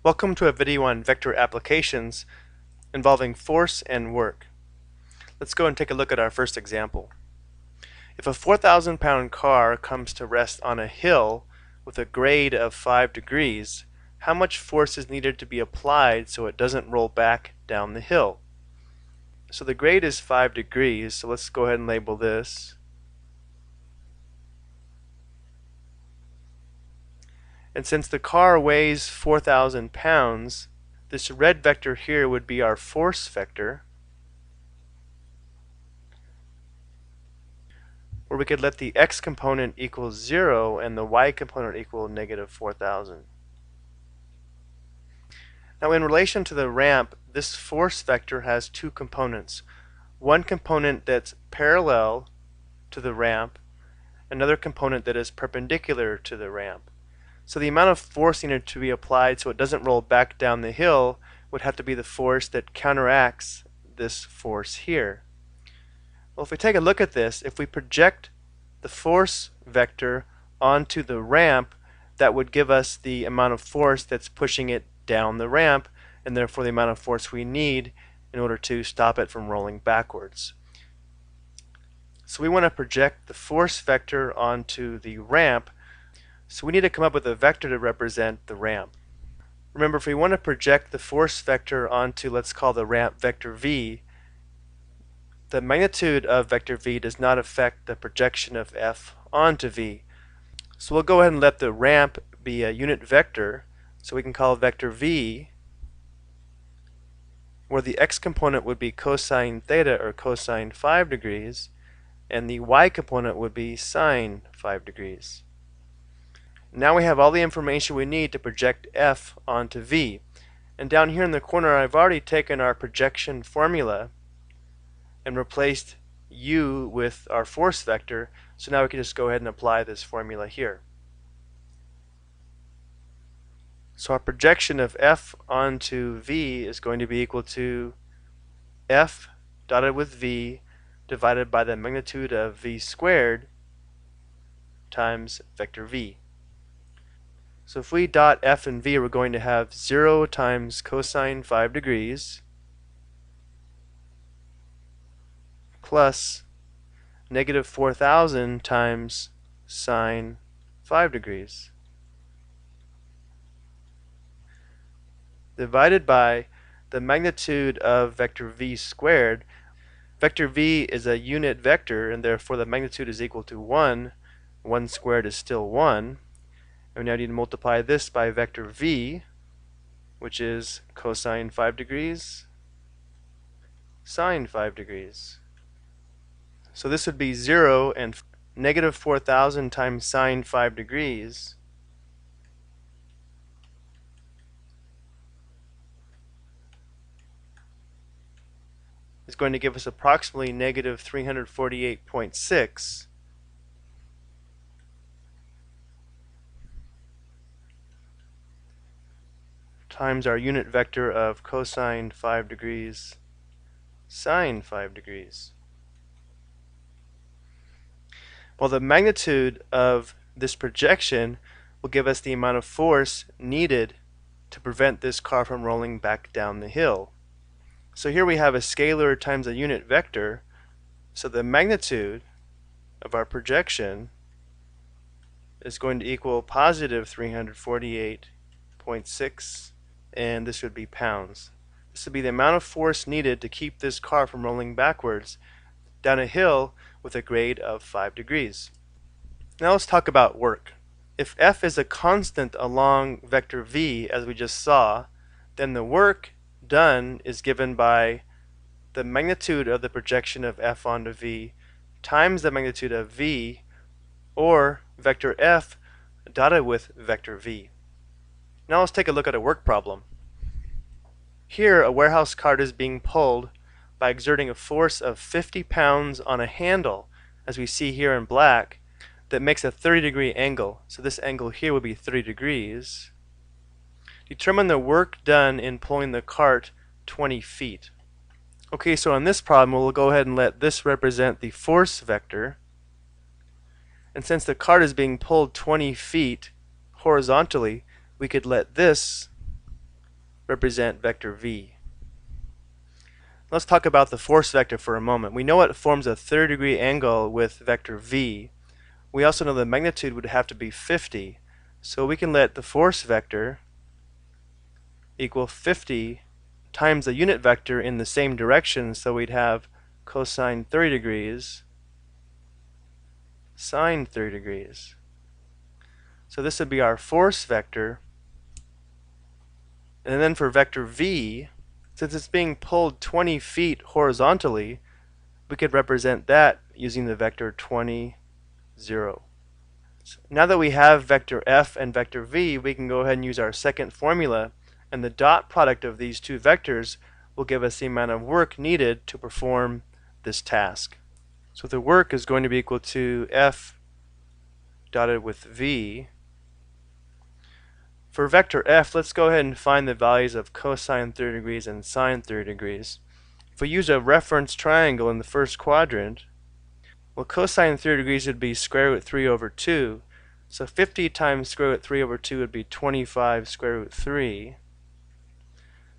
Welcome to a video on vector applications involving force and work. Let's go and take a look at our first example. If a 4,000-pound car comes to rest on a hill with a grade of 5 degrees, how much force is needed to be applied so it doesn't roll back down the hill? So the grade is 5 degrees, so let's go ahead and label this. And since the car weighs 4,000 pounds, this red vector here would be our force vector, where we could let the x component equal 0 and the y component equal negative 4,000. Now in relation to the ramp, this force vector has two components. One component that's parallel to the ramp, another component that is perpendicular to the ramp. So the amount of force needed to be applied so it doesn't roll back down the hill would have to be the force that counteracts this force here. Well, if we take a look at this, if we project the force vector onto the ramp, that would give us the amount of force that's pushing it down the ramp, and therefore the amount of force we need in order to stop it from rolling backwards. So we want to project the force vector onto the ramp, so we need to come up with a vector to represent the ramp. Remember, if we want to project the force vector onto, let's call the ramp vector v, the magnitude of vector v does not affect the projection of f onto v. So we'll go ahead and let the ramp be a unit vector, so we can call vector v, where the x component would be cosine theta or cosine 5 degrees, and the y component would be sine 5 degrees. Now we have all the information we need to project f onto v. And down here in the corner I've already taken our projection formula and replaced u with our force vector, so now we can just go ahead and apply this formula here. So our projection of f onto v is going to be equal to f dotted with v divided by the magnitude of v squared times vector v. So if we dot f and v, we're going to have 0 times cosine 5 degrees plus negative 4,000 times sine 5 degrees divided by the magnitude of vector v squared. Vector v is a unit vector, and therefore the magnitude is equal to 1. 1 squared is still 1. And we now need to multiply this by vector v, which is cosine 5 degrees, sine 5 degrees. So this would be 0, and negative 4,000 times sine 5 degrees is going to give us approximately negative 348.6 times our unit vector of cosine 5 degrees, sine 5 degrees. Well, the magnitude of this projection will give us the amount of force needed to prevent this car from rolling back down the hill. So here we have a scalar times a unit vector, so the magnitude of our projection is going to equal positive 348.6, and this would be pounds. This would be the amount of force needed to keep this car from rolling backwards down a hill with a grade of 5 degrees. Now let's talk about work. If f is a constant along vector v, as we just saw, then the work done is given by the magnitude of the projection of f onto v times the magnitude of v, or vector f dotted with vector v. Now let's take a look at a work problem. Here a warehouse cart is being pulled by exerting a force of 50 pounds on a handle, as we see here in black, that makes a 30-degree angle. So this angle here would be 30 degrees. Determine the work done in pulling the cart 20 feet. Okay, so on this problem we'll go ahead and let this represent the force vector. And since the cart is being pulled 20 feet horizontally, we could let this represent vector v. Let's talk about the force vector for a moment. We know it forms a 30-degree angle with vector v. We also know the magnitude would have to be 50. So we can let the force vector equal 50 times the unit vector in the same direction, so we'd have cosine 30 degrees sine 30 degrees. So this would be our force vector. And then for vector v, since it's being pulled 20 feet horizontally, we could represent that using the vector 20, 0. So now that we have vector f and vector v, we can go ahead and use our second formula, and the dot product of these two vectors will give us the amount of work needed to perform this task. So the work is going to be equal to f dotted with v. For vector f, let's go ahead and find the values of cosine 30 degrees and sine 30 degrees. If we use a reference triangle in the first quadrant, well, cosine 30 degrees would be square root 3 over 2. So 50 times square root 3 over 2 would be 25 square root 3.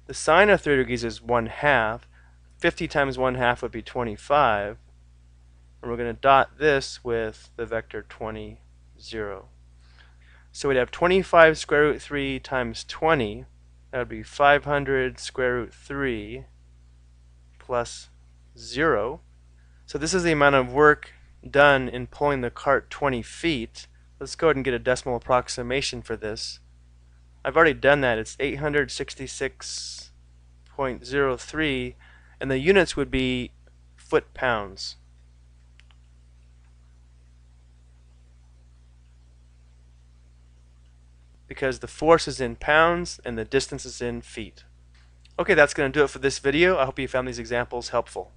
The sine of 30 degrees is 1/2. 50 times 1/2 would be 25. And we're going to dot this with the vector 20, 0. So we'd have 25 square root 3 times 20. That would be 500 square root 3 plus 0. So this is the amount of work done in pulling the cart 20 feet. Let's go ahead and get a decimal approximation for this. I've already done that. It's 866.03, and the units would be foot-pounds. Because the force is in pounds and the distance is in feet. Okay, that's going to do it for this video. I hope you found these examples helpful.